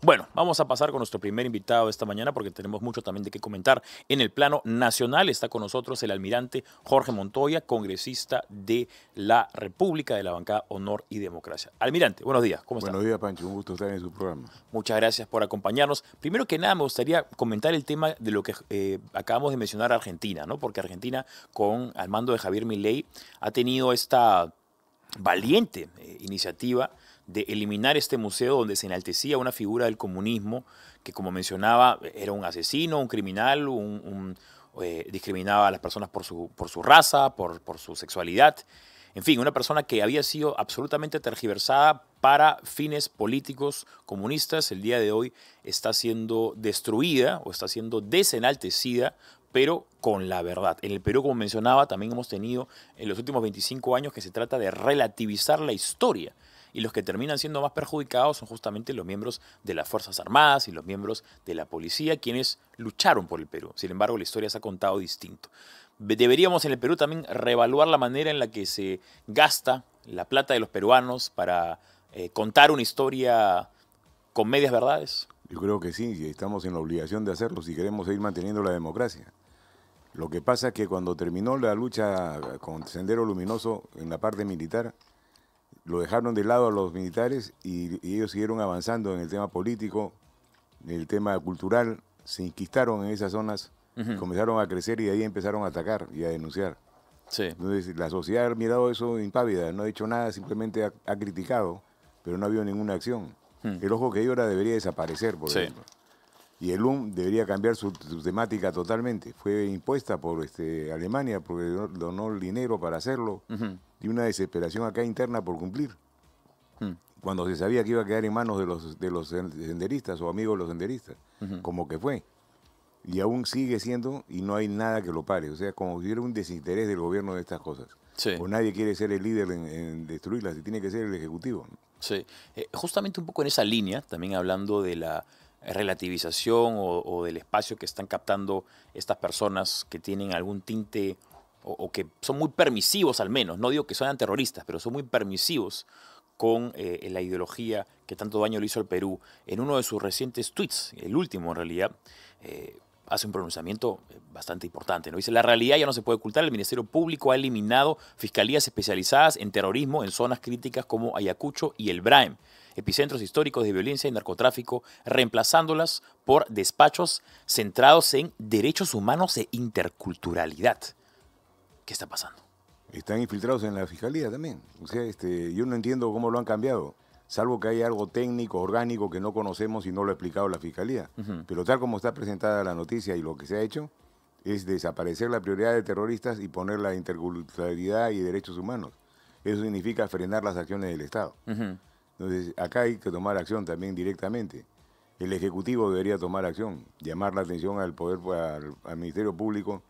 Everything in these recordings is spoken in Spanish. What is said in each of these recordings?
Bueno, vamos a pasar con nuestro primer invitado de esta mañana porque tenemos mucho también de qué comentar. En el plano nacional está con nosotros el almirante Jorge Montoya, congresista de la República de la bancada Honor y Democracia. Almirante, buenos días, ¿cómo está? Buenos días, Pancho. Un gusto estar en su programa. Muchas gracias por acompañarnos. Primero que nada, me gustaría comentar el tema de lo que acabamos de mencionar, Argentina, ¿no? Porque Argentina, al mando de Javier Milei, ha tenido esta valiente iniciativa de eliminar este museo donde se enaltecía una figura del comunismo que, como mencionaba, era un asesino, un criminal, discriminaba a las personas por su raza, por su sexualidad. En fin, una persona que había sido absolutamente tergiversada para fines políticos comunistas, el día de hoy está siendo destruida o está siendo desenaltecida, pero con la verdad. En el Perú, como mencionaba, también hemos tenido en los últimos 25 años que se trata de relativizar la historia. Y los que terminan siendo más perjudicados son justamente los miembros de las Fuerzas Armadas y los miembros de la policía, quienes lucharon por el Perú. Sin embargo, la historia se ha contado distinto. Deberíamos en el Perú también reevaluar la manera en la que se gasta la plata de los peruanos para contar una historia con medias verdades. Yo creo que sí, y estamos en la obligación de hacerlo si queremos seguir manteniendo la democracia. Lo que pasa es que cuando terminó la lucha con Sendero Luminoso en la parte militar, lo dejaron de lado a los militares y ellos siguieron avanzando en el tema político, en el tema cultural, se inquistaron en esas zonas, comenzaron a crecer y de ahí empezaron a atacar y a denunciar. Sí. Entonces la sociedad ha mirado eso impávida, no ha hecho nada, simplemente ha criticado, pero no ha habido ninguna acción. El ojo que llora debería desaparecer, por Sí. ejemplo. Y el debería cambiar su temática totalmente. Fue impuesta por Alemania porque donó el dinero para hacerlo y una desesperación acá interna por cumplir. Cuando se sabía que iba a quedar en manos de los senderistas o amigos de los senderistas, como que fue. Y aún sigue siendo y no hay nada que lo pare. O sea, como si hubiera un desinterés del gobierno de estas cosas. Sí. O nadie quiere ser el líder en destruirlas, y tiene que ser el ejecutivo, ¿no? Sí. Justamente un poco en esa línea, también hablando de la relativización o del espacio que están captando estas personas que tienen algún tinte o que son muy permisivos al menos, no digo que sean terroristas, pero son muy permisivos con la ideología que tanto daño le hizo al Perú. En uno de sus recientes tweets, el último en realidad, hace un pronunciamiento bastante importante, ¿no? Dice, la realidad ya no se puede ocultar, el Ministerio Público ha eliminado fiscalías especializadas en terrorismo en zonas críticas como Ayacucho y el Braem, epicentros históricos de violencia y narcotráfico, reemplazándolas por despachos centrados en derechos humanos e interculturalidad. ¿Qué está pasando? Están infiltrados en la fiscalía también. O sea, yo no entiendo cómo lo han cambiado, salvo que haya algo técnico, orgánico que no conocemos y no lo ha explicado la fiscalía. Pero tal como está presentada la noticia y lo que se ha hecho es desaparecer la prioridad de terroristas y poner la interculturalidad y derechos humanos. Eso significa frenar las acciones del Estado. Entonces, acá hay que tomar acción también directamente. El Ejecutivo debería tomar acción, llamar la atención al al Ministerio Público,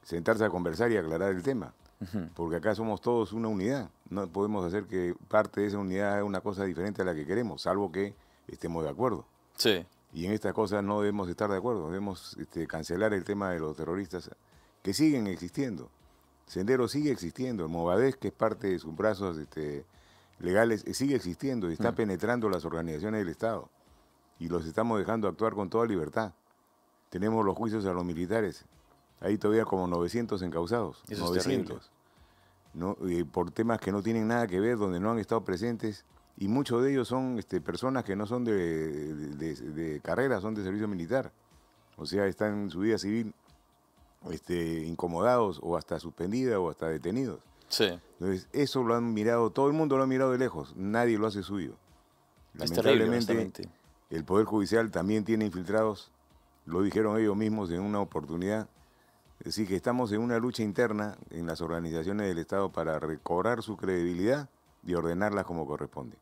sentarse a conversar y aclarar el tema. Porque acá somos todos una unidad. No podemos hacer que parte de esa unidad haga una cosa diferente a la que queremos, salvo que estemos de acuerdo. Sí. Y en estas cosas no debemos estar de acuerdo. Debemos cancelar el tema de los terroristas que siguen existiendo. Sendero sigue existiendo. El Movadez, que es parte de sus brazos legales, sigue existiendo y está penetrando las organizaciones del Estado. Y los estamos dejando actuar con toda libertad. Tenemos los juicios a los militares. Hay todavía como 900 encausados. Eso 900. ¿No? Por temas que no tienen nada que ver, donde no han estado presentes. Y muchos de ellos son personas que no son de carrera, son de servicio militar. O sea, están en su vida civil incomodados o hasta suspendidos o hasta detenidos. Sí. Entonces, eso lo han mirado, todo el mundo lo ha mirado de lejos, nadie lo hace suyo. Es terrible, Lamentablemente, el Poder Judicial también tiene infiltrados, lo dijeron ellos mismos en una oportunidad. Es decir, que estamos en una lucha interna en las organizaciones del Estado para recobrar su credibilidad y ordenarlas como corresponde.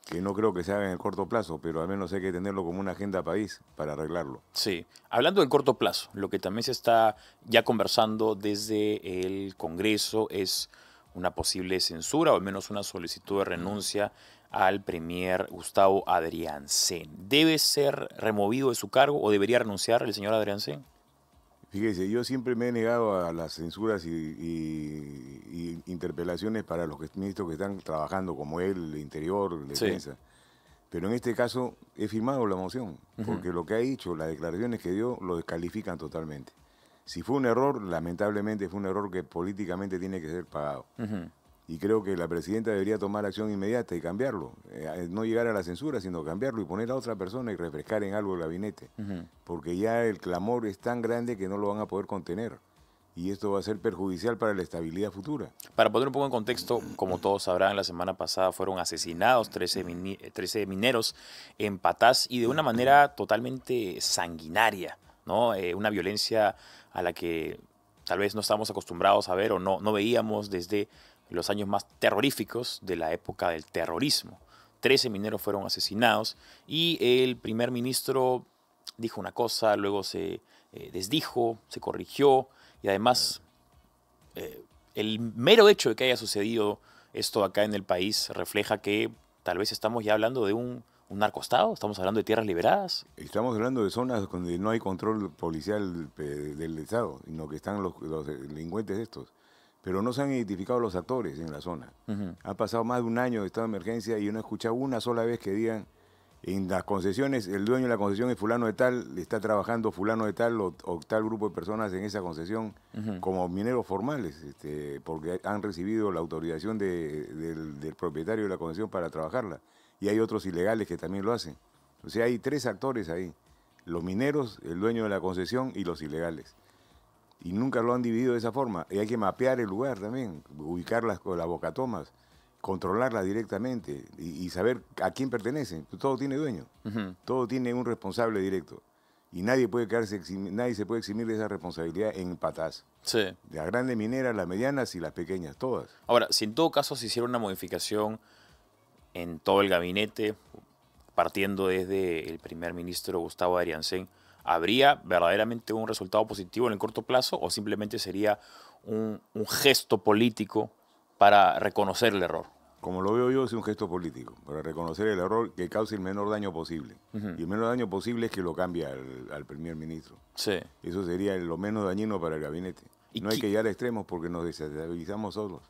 Que no creo que se haga en el corto plazo, pero al menos hay que tenerlo como una agenda país para arreglarlo. Sí, hablando del corto plazo, lo que también se está ya conversando desde el Congreso es una posible censura o al menos una solicitud de renuncia al premier Gustavo Adriancén. ¿Debe ser removido de su cargo o debería renunciar el señor Adriancén? Fíjese, yo siempre me he negado a las censuras y interpelaciones para los ministros que están trabajando, como él, el Interior, Defensa. Sí. Pero en este caso he firmado la moción, porque lo que ha dicho, las declaraciones que dio, lo descalifican totalmente. Si fue un error, lamentablemente fue un error que políticamente tiene que ser pagado. Y creo que la presidenta debería tomar acción inmediata y cambiarlo. No llegar a la censura, sino cambiarlo y poner a otra persona y refrescar en algo el gabinete. Porque ya el clamor es tan grande que no lo van a poder contener. Y esto va a ser perjudicial para la estabilidad futura. Para poner un poco en contexto, como todos sabrán, la semana pasada fueron asesinados 13 mineros en Patás y de una manera totalmente sanguinaria, ¿no? Una violencia a la que tal vez no estábamos acostumbrados a ver o no veíamos desde los años más terroríficos de la época del terrorismo. 13 mineros fueron asesinados y el primer ministro dijo una cosa, luego se desdijo, se corrigió y además el mero hecho de que haya sucedido esto acá en el país refleja que tal vez estamos ya hablando de un narcoestado, estamos hablando de tierras liberadas. Estamos hablando de zonas donde no hay control policial del Estado, sino que están los delincuentes estos. Pero no se han identificado los actores en la zona. Ha pasado más de un año de estado de emergencia y yo no he escuchado una sola vez que digan en las concesiones, el dueño de la concesión es fulano de tal, está trabajando fulano de tal o tal grupo de personas en esa concesión como mineros formales, porque han recibido la autorización del propietario de la concesión para trabajarla. Y hay otros ilegales que también lo hacen. O sea, hay 3 actores ahí, los mineros, el dueño de la concesión y los ilegales. Y nunca lo han dividido de esa forma. Y hay que mapear el lugar también, ubicarlas con las bocatomas, controlarlas directamente y saber a quién pertenecen. Todo tiene dueño, todo tiene un responsable directo. Y nadie se puede eximir de esa responsabilidad en Patás. Sí. De las grandes mineras, las medianas y las pequeñas, todas. Ahora, si en todo caso se hiciera una modificación en todo el gabinete, partiendo desde el primer ministro Gustavo Arianzén, ¿habría verdaderamente un resultado positivo en el corto plazo o simplemente sería un gesto político para reconocer el error? Como lo veo yo, es un gesto político, para reconocer el error que cause el menor daño posible. Y el menor daño posible es que lo cambie al primer ministro. Sí. Eso sería lo menos dañino para el gabinete. No hay que llegar a extremos porque nos desestabilizamos solos.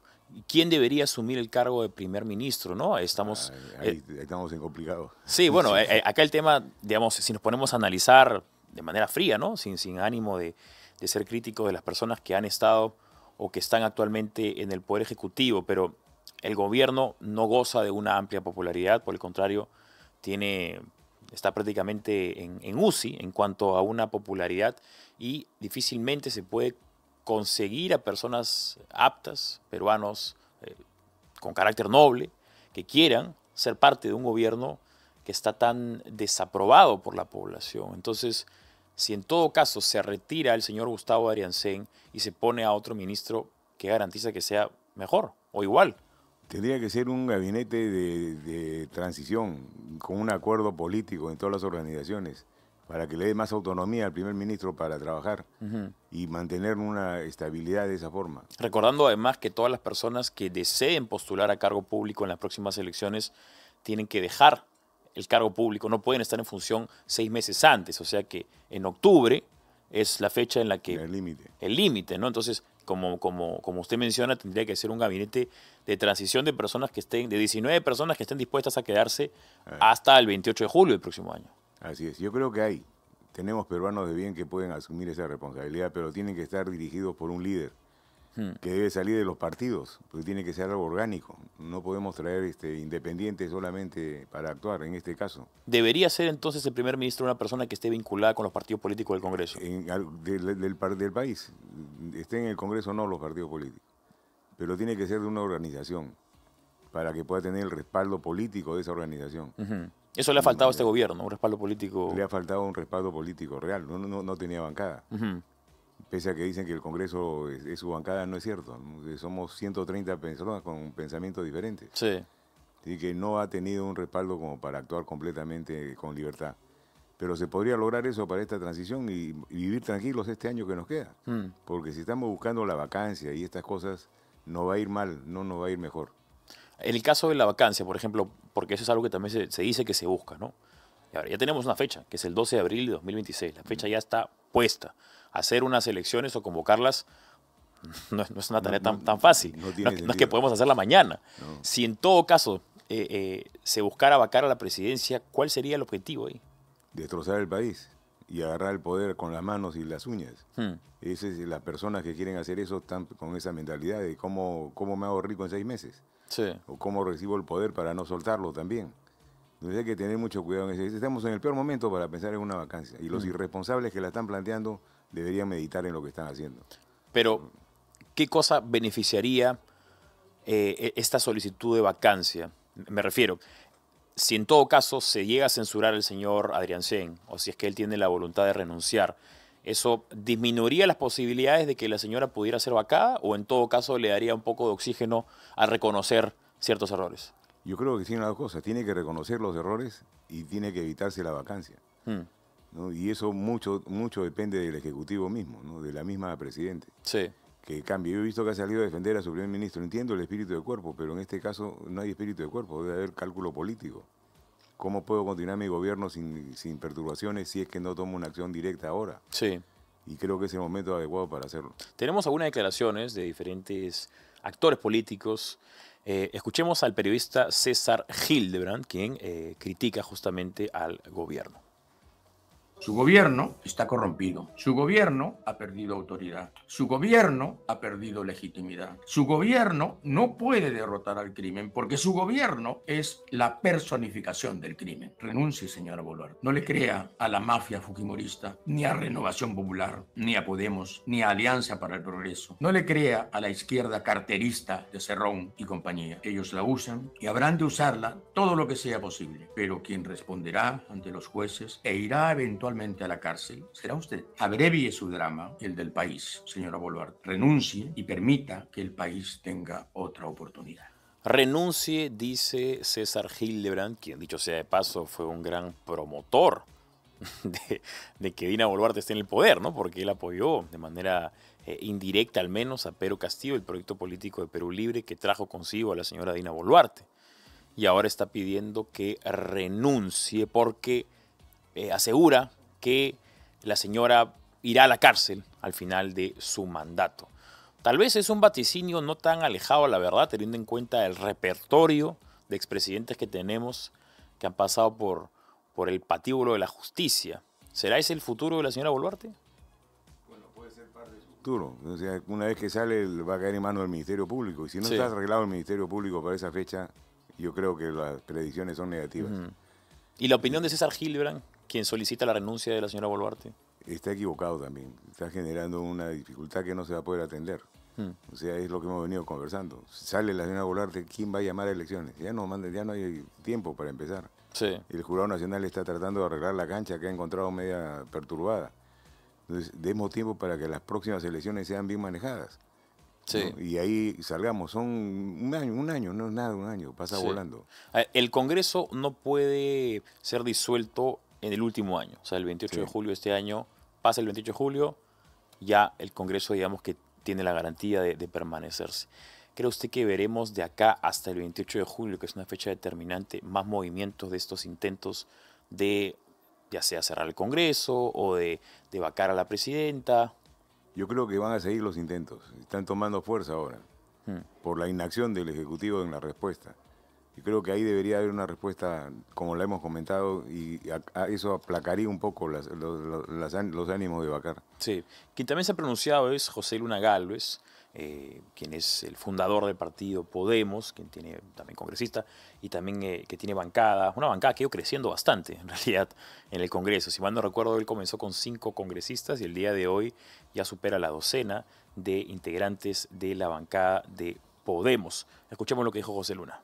¿Quién debería asumir el cargo de primer ministro? ¿No? Estamos, ahí estamos en complicados. Sí, bueno, acá el tema, digamos, si nos ponemos a analizar de manera fría, ¿no? Sin ánimo de ser críticos de las personas que han estado o que están actualmente en el Poder Ejecutivo, pero el gobierno no goza de una amplia popularidad, por el contrario, está prácticamente en UCI en cuanto a una popularidad y difícilmente se puede conseguir a personas aptas, peruanos, con carácter noble, que quieran ser parte de un gobierno que está tan desaprobado por la población. Entonces, si en todo caso se retira el señor Gustavo Arianzén y se pone a otro ministro, ¿qué garantiza que sea mejor o igual? Tendría que ser un gabinete de transición con un acuerdo político en todas las organizaciones para que le dé más autonomía al primer ministro para trabajar y mantener una estabilidad de esa forma. Recordando además que todas las personas que deseen postular a cargo público en las próximas elecciones tienen que dejar el cargo público, no pueden estar en función 6 meses antes, o sea que en octubre es la fecha en la que... El límite, ¿no? Entonces, como usted menciona, tendría que ser un gabinete de transición de personas que estén, de 19 personas que estén dispuestas a quedarse hasta el 28 de julio del próximo año. Así es, yo creo que tenemos peruanos de bien que pueden asumir esa responsabilidad, pero tienen que estar dirigidos por un líder que debe salir de los partidos, porque tiene que ser algo orgánico. No podemos traer independientes solamente para actuar en este caso. ¿Debería ser entonces el primer ministro una persona que esté vinculada con los partidos políticos del Congreso? Del país, esté en el Congreso o no los partidos políticos, pero tiene que ser de una organización para que pueda tener el respaldo político de esa organización. Eso le ha faltado a este gobierno, un respaldo político. Le ha faltado un respaldo político real, no tenía bancada. Pese a que dicen que el Congreso es su bancada, no es cierto. Somos 130 personas con pensamientos diferentes. Sí. Así que no ha tenido un respaldo como para actuar completamente con libertad. Pero se podría lograr eso para esta transición y vivir tranquilos este año que nos queda. Porque si estamos buscando la vacancia y estas cosas, no va a ir mal, no nos va a ir mejor. En el caso de la vacancia, por ejemplo, porque eso es algo que también se dice que se busca, ¿no? Y ahora, ya tenemos una fecha, que es el 12 de abril de 2026. La fecha ya está puesta. Hacer unas elecciones o convocarlas no es una tarea tan fácil. No es que podemos hacerla mañana. Si en todo caso se buscara vacar a la presidencia, ¿cuál sería el objetivo ahí? Destrozar el país y agarrar el poder con las manos y las uñas. Las personas que quieren hacer eso están con esa mentalidad de cómo me hago rico en 6 meses. Sí. O cómo recibo el poder para no soltarlo también. Entonces hay que tener mucho cuidado en eso. Estamos en el peor momento para pensar en una vacancia. Y los irresponsables que la están planteando deberían meditar en lo que están haciendo. Pero, ¿qué cosa beneficiaría esta solicitud de vacancia? Me refiero, si en todo caso se llega a censurar al señor Adriancén, o si es que él tiene la voluntad de renunciar, ¿eso disminuiría las posibilidades de que la señora pudiera ser vacada o en todo caso le daría un poco de oxígeno al reconocer ciertos errores? Yo creo que tiene las dos cosas. Tiene que reconocer los errores y tiene que evitarse la vacancia. ¿No? Y eso mucho depende del Ejecutivo mismo, ¿no? De la misma Presidente. Sí. Que cambie. Yo he visto que ha salido a defender a su primer ministro. Entiendo el espíritu de cuerpo, pero en este caso no hay espíritu de cuerpo, debe haber cálculo político. ¿Cómo puedo continuar mi gobierno sin perturbaciones si es que no tomo una acción directa ahora? Sí. Y creo que es el momento adecuado para hacerlo. Tenemos algunas declaraciones de diferentes actores políticos. Escuchemos al periodista César Hildebrand, quien critica justamente al gobierno. Su gobierno está corrompido. Su gobierno ha perdido autoridad. Su gobierno ha perdido legitimidad. Su gobierno no puede derrotar al crimen porque su gobierno es la personificación del crimen. Renuncie, señora Boluarte. No le crea a la mafia fujimorista, ni a Renovación Popular, ni a Podemos, ni a Alianza para el Progreso. No le crea a la izquierda carterista de Cerrón y compañía. Ellos la usan y habrán de usarla todo lo que sea posible. Pero quien responderá ante los jueces e irá eventualmente a la cárcel será usted. Abrevie su drama, el del país, señora Boluarte. Renuncie y permita que el país tenga otra oportunidad. Renuncie, dice César Hildebrand, quien dicho sea de paso fue un gran promotor de que Dina Boluarte esté en el poder, ¿no? Porque él apoyó de manera indirecta al menos a Pedro Castillo, el proyecto político de Perú Libre que trajo consigo a la señora Dina Boluarte. Y ahora está pidiendo que renuncie porque asegura que la señora irá a la cárcel al final de su mandato. Tal vez es un vaticinio no tan alejado a la verdad, teniendo en cuenta el repertorio de expresidentes que tenemos que han pasado por el patíbulo de la justicia. ¿Será ese el futuro de la señora Boluarte? Bueno, puede ser parte de su futuro. O sea, una vez que sale va a caer en manos del Ministerio Público. Y si no está arreglado el Ministerio Público para esa fecha, yo creo que las predicciones son negativas. ¿Y la opinión de César Hildebrand, quien solicita la renuncia de la señora Boluarte? Está equivocado también. Está generando una dificultad que no se va a poder atender. O sea, es lo que hemos venido conversando. Sale la señora Boluarte, ¿quién va a llamar a elecciones? Ya no hay tiempo para empezar. Sí. El Jurado Nacional está tratando de arreglar la cancha que ha encontrado media perturbada. Entonces, demos tiempo para que las próximas elecciones sean bien manejadas. Sí. ¿No? Y ahí salgamos. Son un año, no es nada, un año, pasa volando. El Congreso no puede ser disuelto en el último año. O sea, el 28 de julio de este año, pasa el 28 de julio, ya el Congreso, digamos que tiene la garantía de permanecerse. ¿Cree usted que veremos de acá hasta el 28 de julio, que es una fecha determinante, más movimientos de estos intentos de, ya sea cerrar el Congreso o de vacar a la presidenta? Yo creo que van a seguir los intentos. Están tomando fuerza ahora por la inacción del Ejecutivo en la respuesta. Y creo que ahí debería haber una respuesta, como la hemos comentado, y eso aplacaría un poco los ánimos de vacar. Sí. Quien también se ha pronunciado es José Luna Gálvez, quien es el fundador del partido Podemos, quien tiene también congresista y también que tiene bancada, una bancada que ha ido creciendo bastante en realidad en el Congreso. Si mal no recuerdo, él comenzó con 5 congresistas y el día de hoy ya supera la docena de integrantes de la bancada de Podemos. Escuchemos lo que dijo José Luna.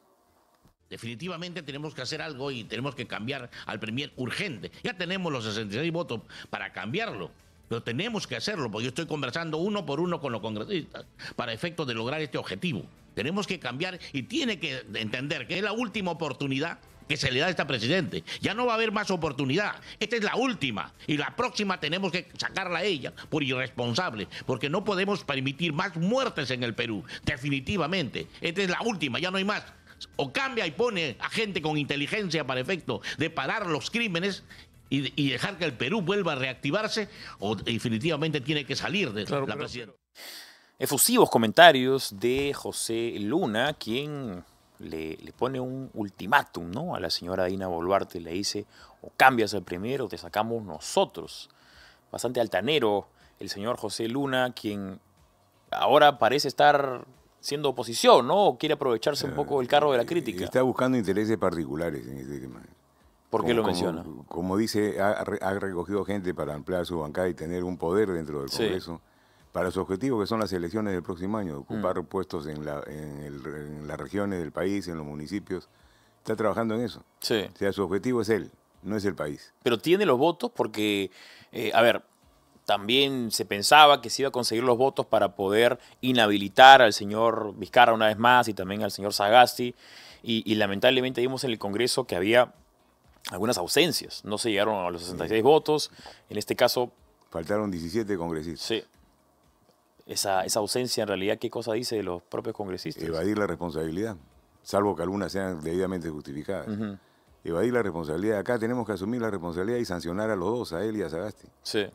Definitivamente tenemos que hacer algo y tenemos que cambiar al Premier urgente. Ya tenemos los 66 votos para cambiarlo, pero tenemos que hacerlo porque yo estoy conversando uno por uno con los congresistas para efectos de lograr este objetivo. Tenemos que cambiar y tiene que entender que es la última oportunidad que se le da a esta presidente. Ya no va a haber más oportunidad. Esta es la última y la próxima tenemos que sacarla a ella por irresponsable, porque no podemos permitir más muertes en el Perú. Definitivamente. Esta es la última, ya no hay más. O cambia y pone a gente con inteligencia para efecto de parar los crímenes y dejar que el Perú vuelva a reactivarse, o definitivamente tiene que salir de la presidencia. Efusivos comentarios de José Luna, quien le pone un ultimátum, ¿no?, a la señora Dina Boluarte. Le dice, o cambias al Premier o te sacamos nosotros. Bastante altanero el señor José Luna, quien ahora parece estar siendo oposición, ¿no? O quiere aprovecharse un poco del carro de la crítica. Está buscando intereses particulares en este tema. ¿Por qué lo menciona? Como dice, ha recogido gente para ampliar su bancada y tener un poder dentro del Congreso para su objetivo, que son las elecciones del próximo año, ocupar puestos en las regiones del país, en los municipios. Está trabajando en eso. Sí. O sea, su objetivo es él, no es el país. Pero tiene los votos porque, a ver, también se pensaba que se iba a conseguir los votos para poder inhabilitar al señor Vizcarra una vez más y también al señor Sagasti. Y lamentablemente vimos en el Congreso que había algunas ausencias. No se llegaron a los 66 votos. En este caso... Faltaron 17 congresistas. Sí. Esa ausencia, en realidad, ¿qué cosa dice de los propios congresistas? Evadir la responsabilidad, salvo que algunas sean debidamente justificadas. Evadir la responsabilidad. Acá tenemos que asumir la responsabilidad y sancionar a los dos, a él y a Sagasti. Sí.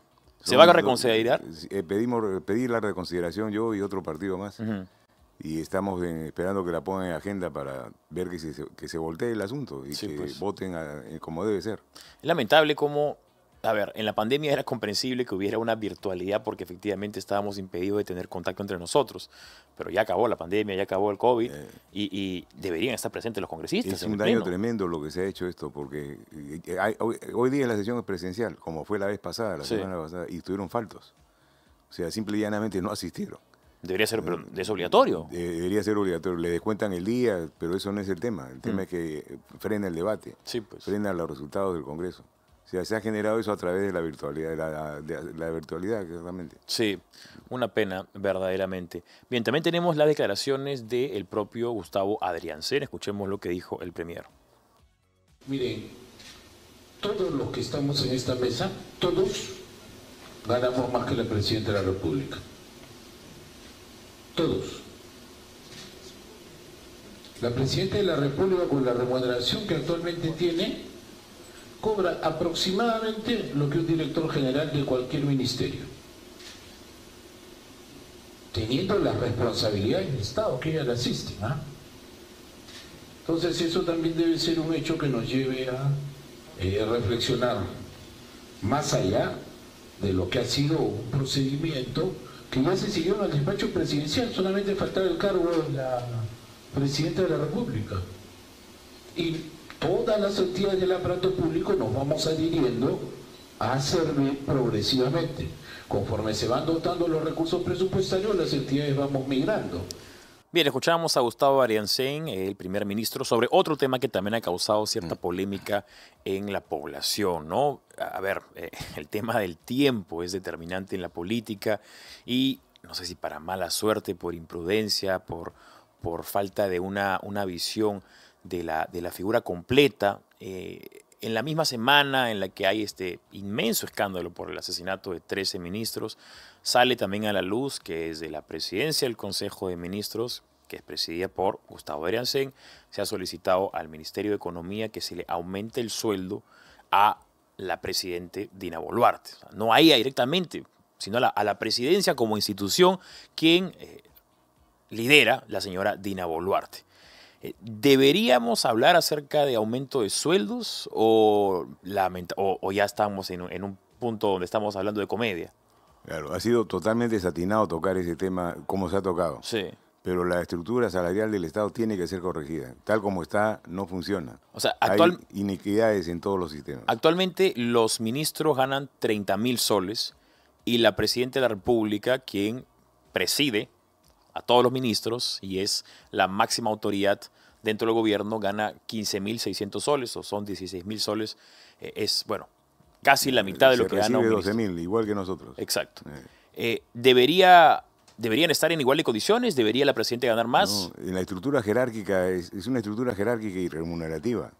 ¿Se va a reconsiderar? Pedí la reconsideración yo y otro partido más. Y estamos esperando que la pongan en agenda para ver que se voltee el asunto y que voten como debe ser. Es lamentable cómo, a ver, en la pandemia era comprensible que hubiera una virtualidad porque efectivamente estábamos impedidos de tener contacto entre nosotros. Pero ya acabó la pandemia, ya acabó el COVID y deberían estar presentes los congresistas. Es un daño tremendo lo que se ha hecho esto porque hoy día la sesión es presencial, como fue la vez pasada, la semana pasada, y estuvieron faltos. O sea, simple y llanamente no asistieron. Debería ser, pero es obligatorio. Debería ser obligatorio. Le descuentan el día, pero eso no es el tema. El tema es que frena el debate, frena los resultados del Congreso. O sea, se ha generado eso a través de la virtualidad, la virtualidad, exactamente. Sí, una pena, verdaderamente. Bien, también tenemos las declaraciones del propio Gustavo Adriancén. Escuchemos lo que dijo el Premier. Miren, todos los que estamos en esta mesa, todos ganamos más que el presidente de la República. Todos. La Presidenta de la República, con la remuneración que actualmente tiene, cobra aproximadamente lo que un director general de cualquier ministerio, teniendo las responsabilidades del Estado que ella le asisten. Entonces eso también debe ser un hecho que nos lleve a reflexionar más allá de lo que ha sido un procedimiento que ya se siguió en el despacho presidencial. Solamente faltaba el cargo de la Presidenta de la República. Y todas las entidades del aparato público nos vamos adhiriendo a servir progresivamente. Conforme se van dotando los recursos presupuestarios, las entidades vamos migrando. Bien, escuchábamos a Gustavo Adriancén, el primer ministro, sobre otro tema que también ha causado cierta polémica en la población, ¿no? A ver, el tema del tiempo es determinante en la política y no sé si para mala suerte, por imprudencia, por falta de una visión de la figura completa. En la misma semana en la que hay este inmenso escándalo por el asesinato de 13 ministros, sale también a la luz que desde la presidencia del Consejo de Ministros, que es presidida por Gustavo Adriancén, se ha solicitado al Ministerio de Economía que se le aumente el sueldo a la presidente Dina Boluarte. O sea, no a ella directamente, sino a la presidencia como institución, quien lidera la señora Dina Boluarte. ¿Deberíamos hablar acerca de aumento de sueldos o ya estamos en un punto donde estamos hablando de comedia? Claro, ha sido totalmente desatinado tocar ese tema como se ha tocado. Sí. Pero la estructura salarial del Estado tiene que ser corregida. Tal como está, no funciona. O sea, hay iniquidades en todos los sistemas. Actualmente los ministros ganan 30.000 soles y la Presidenta de la República, quien preside a todos los ministros y es la máxima autoridad dentro del gobierno, gana 15.600 soles o son 16.000 soles. Es, bueno, casi la mitad de lo que gana un ministro. 12.000, igual que nosotros. Exacto. ¿Deberían estar en igual de condiciones? ¿Debería la Presidenta ganar más? No, en la estructura jerárquica es una estructura jerárquica y remunerativa.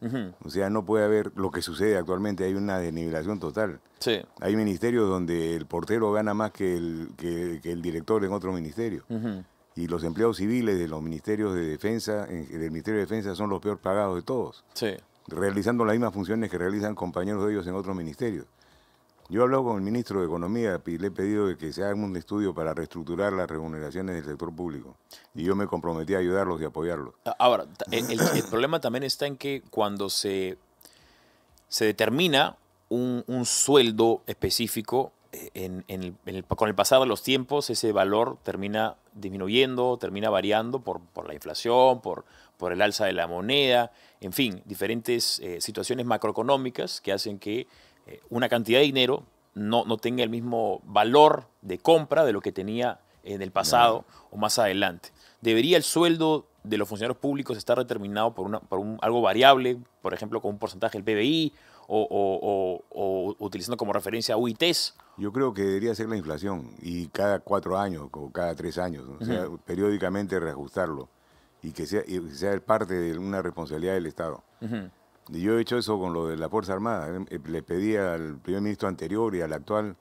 O sea, no puede haber lo que sucede actualmente, hay una desnivelación total. Sí. Hay ministerios donde el portero gana más que el director en otro ministerio. Y los empleados civiles de los ministerios de defensa, del Ministerio de Defensa, son los peor pagados de todos. Sí. Realizando las mismas funciones que realizan compañeros de ellos en otros ministerios. Yo he hablado con el ministro de Economía y le he pedido que se haga un estudio para reestructurar las remuneraciones del sector público. Y yo me comprometí a ayudarlos y apoyarlos. Ahora, el problema también está en que cuando se determina un sueldo específico, con el pasar de los tiempos, ese valor termina disminuyendo, termina variando por la inflación, por el alza de la moneda, en fin, diferentes situaciones macroeconómicas que hacen que una cantidad de dinero no tenga el mismo valor de compra de lo que tenía en el pasado o más adelante. ¿Debería el sueldo de los funcionarios públicos estar determinado por algo variable, por ejemplo, con un porcentaje del PBI o utilizando como referencia UITs? Yo creo que debería ser la inflación y cada 4 años o cada 3 años, ¿no? O sea, periódicamente reajustarlo y que sea parte de una responsabilidad del Estado. Y yo he hecho eso con lo de la Fuerza Armada. Le pedí al primer ministro anterior y al actual,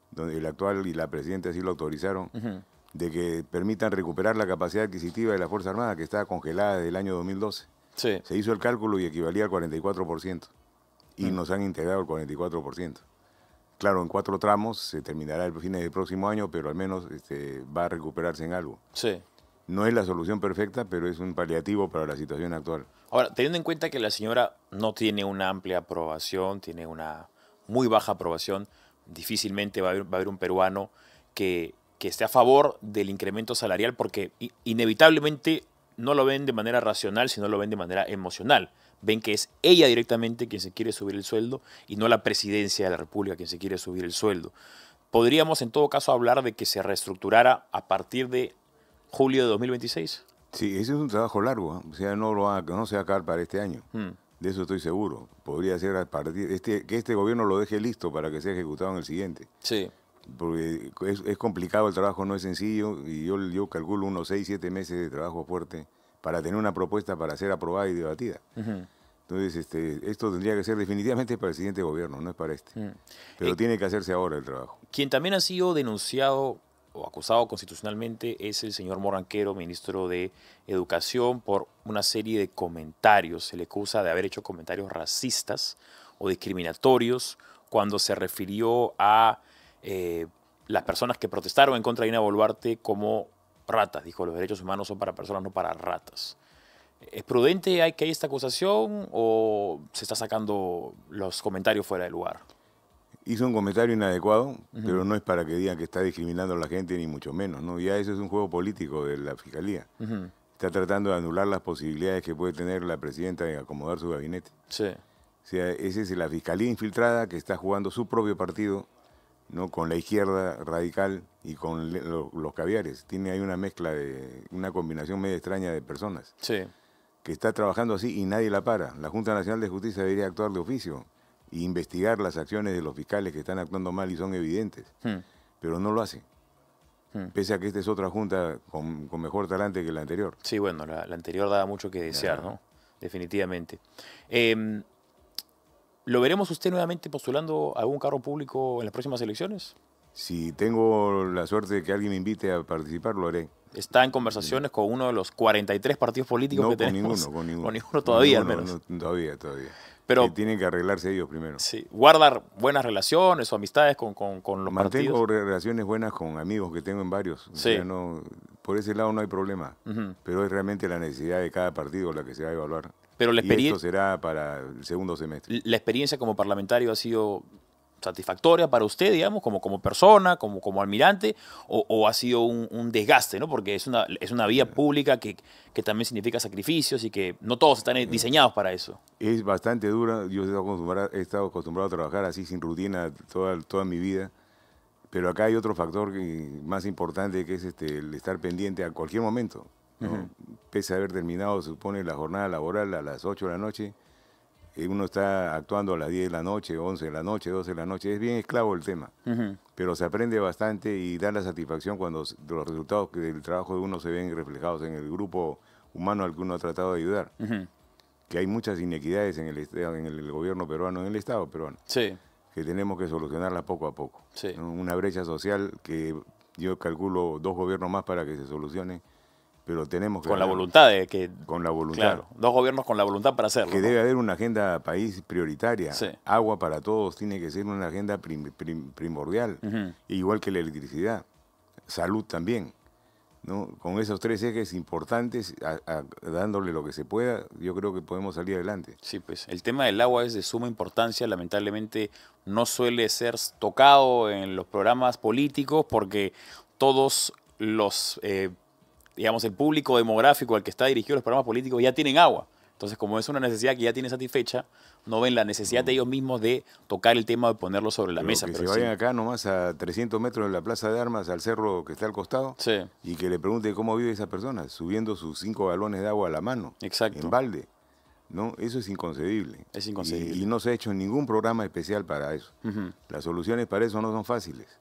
donde el actual y la presidenta así lo autorizaron, de que permitan recuperar la capacidad adquisitiva de la Fuerza Armada, que estaba congelada desde el año 2012. Sí. Se hizo el cálculo y equivalía al 44%. Y nos han integrado el 44%. Claro, en 4 tramos se terminará el fines del próximo año, pero al menos va a recuperarse en algo. Sí. No es la solución perfecta, pero es un paliativo para la situación actual. Ahora, teniendo en cuenta que la señora no tiene una amplia aprobación, tiene una muy baja aprobación, difícilmente va a haber un peruano que esté a favor del incremento salarial, porque inevitablemente no lo ven de manera racional, sino lo ven de manera emocional. Ven que es ella directamente quien se quiere subir el sueldo y no la presidencia de la República quien se quiere subir el sueldo. ¿Podríamos en todo caso hablar de que se reestructurara a partir de julio de 2026? Sí, ese es un trabajo largo, ¿eh? O sea, no se va a acabar para este año. De eso estoy seguro. Podría ser a partir que este gobierno lo deje listo para que sea ejecutado en el siguiente. Sí. Porque es complicado el trabajo, no es sencillo, y yo calculo unos 6, 7 meses de trabajo fuerte para tener una propuesta para ser aprobada y debatida. Entonces, esto tendría que ser definitivamente para el siguiente gobierno, no es para este. Pero tiene que hacerse ahora el trabajo. Quien también ha sido denunciado o acusado constitucionalmente es el señor Morranquero, ministro de Educación, por una serie de comentarios. Se le acusa de haber hecho comentarios racistas o discriminatorios cuando se refirió a las personas que protestaron en contra de Dina Boluarte como ratas. Dijo, los derechos humanos son para personas, no para ratas. ¿Es prudente que haya esta acusación o se está sacando los comentarios fuera de lugar? Hizo un comentario inadecuado, pero no es para que digan que está discriminando a la gente, ni mucho menos, ¿no? Ya eso es un juego político de la Fiscalía. Está tratando de anular las posibilidades que puede tener la presidenta de acomodar su gabinete. Sí. O sea, esa es la Fiscalía infiltrada que está jugando su propio partido, ¿no? Con la izquierda radical y con los caviares. Tiene ahí una mezcla, una combinación medio extraña de personas. Sí. Que está trabajando así y nadie la para. La Junta Nacional de Justicia debería actuar de oficio e investigar las acciones de los fiscales que están actuando mal y son evidentes. Pero no lo hace. Pese a que esta es otra junta con mejor talante que la anterior. Sí, bueno, la anterior daba mucho que desear, ¿no? Definitivamente. ¿Lo veremos usted nuevamente postulando a algún cargo público en las próximas elecciones? Si tengo la suerte de que alguien me invite a participar, lo haré. ¿Está en conversaciones con uno de los 43 partidos políticos que tenemos? Con ninguno. Con ninguno todavía, al menos. No, todavía. Pero tienen que arreglarse ellos primero. Sí. ¿Guardar buenas relaciones o amistades con los Mantengo partidos? relaciones buenas con amigos que tengo en varios. O Sí. sea, por ese lado no hay problema. Pero es realmente la necesidad de cada partido la que se va a evaluar. Pero y esto será para el segundo semestre. ¿La experiencia como parlamentario ha sido satisfactoria para usted, digamos, como persona, como almirante, o ha sido un desgaste, ¿no? Porque es una vía pública que también significa sacrificios y que no todos están diseñados para eso? Es bastante dura. Yo he estado acostumbrado a trabajar así sin rutina toda mi vida. Pero acá hay otro factor más importante, que es el estar pendiente a cualquier momento, ¿no? Pese a haber terminado, se supone, la jornada laboral a las 8 de la noche, uno está actuando a las 10 de la noche, 11 de la noche, 12 de la noche. Es bien esclavo el tema, pero se aprende bastante y da la satisfacción cuando los resultados del trabajo de uno se ven reflejados en el grupo humano al que uno ha tratado de ayudar. Que hay muchas inequidades en el gobierno peruano, en el Estado peruano, Sí. que tenemos que solucionarlas poco a poco. Sí. ¿No? Una brecha social que yo calculo 2 gobiernos más para que se solucione, pero tenemos que... Con la voluntad de que... Con la voluntad. Claro, dos gobiernos con la voluntad para hacerlo. Que ¿no? debe haber una agenda país prioritaria. Sí. Agua para todos tiene que ser una agenda primordial, igual que la electricidad. Salud también, ¿no? Con esos 3 ejes importantes, dándole lo que se pueda, yo creo que podemos salir adelante. Sí, pues el tema del agua es de suma importancia, lamentablemente no suele ser tocado en los programas políticos porque todos los, digamos, el público demográfico al que está dirigido los programas políticos ya tienen agua. Entonces, como es una necesidad que ya tiene satisfecha, no ven la necesidad de ellos mismos de tocar el tema, de ponerlo sobre la mesa. Que pero se vayan sí. acá nomás a 300 metros de la Plaza de Armas, al cerro que está al costado, Sí. y que le pregunte cómo vive esa persona, subiendo sus 5 galones de agua a la mano, Exacto. en balde. ¿No? Eso es inconcebible. Es inconcebible. Y no se ha hecho ningún programa especial para eso. Las soluciones para eso no son fáciles.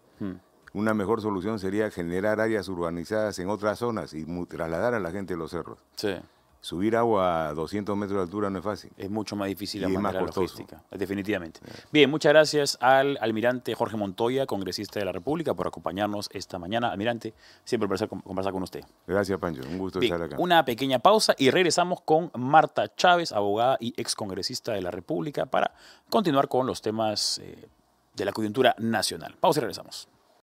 Una mejor solución sería generar áreas urbanizadas en otras zonas y trasladar a la gente de los cerros. Sí. Subir agua a 200 metros de altura no es fácil. Es mucho más difícil la Y es manera más costoso. logística, definitivamente. Bien, muchas gracias al almirante Jorge Montoya, congresista de la República, por acompañarnos esta mañana. Almirante, siempre un placer conversar con usted. Gracias, Pancho. Un gusto Bien, estar acá. una pequeña pausa y regresamos con Marta Chávez, abogada y excongresista de la República, para continuar con los temas de la coyuntura nacional. Pausa y regresamos.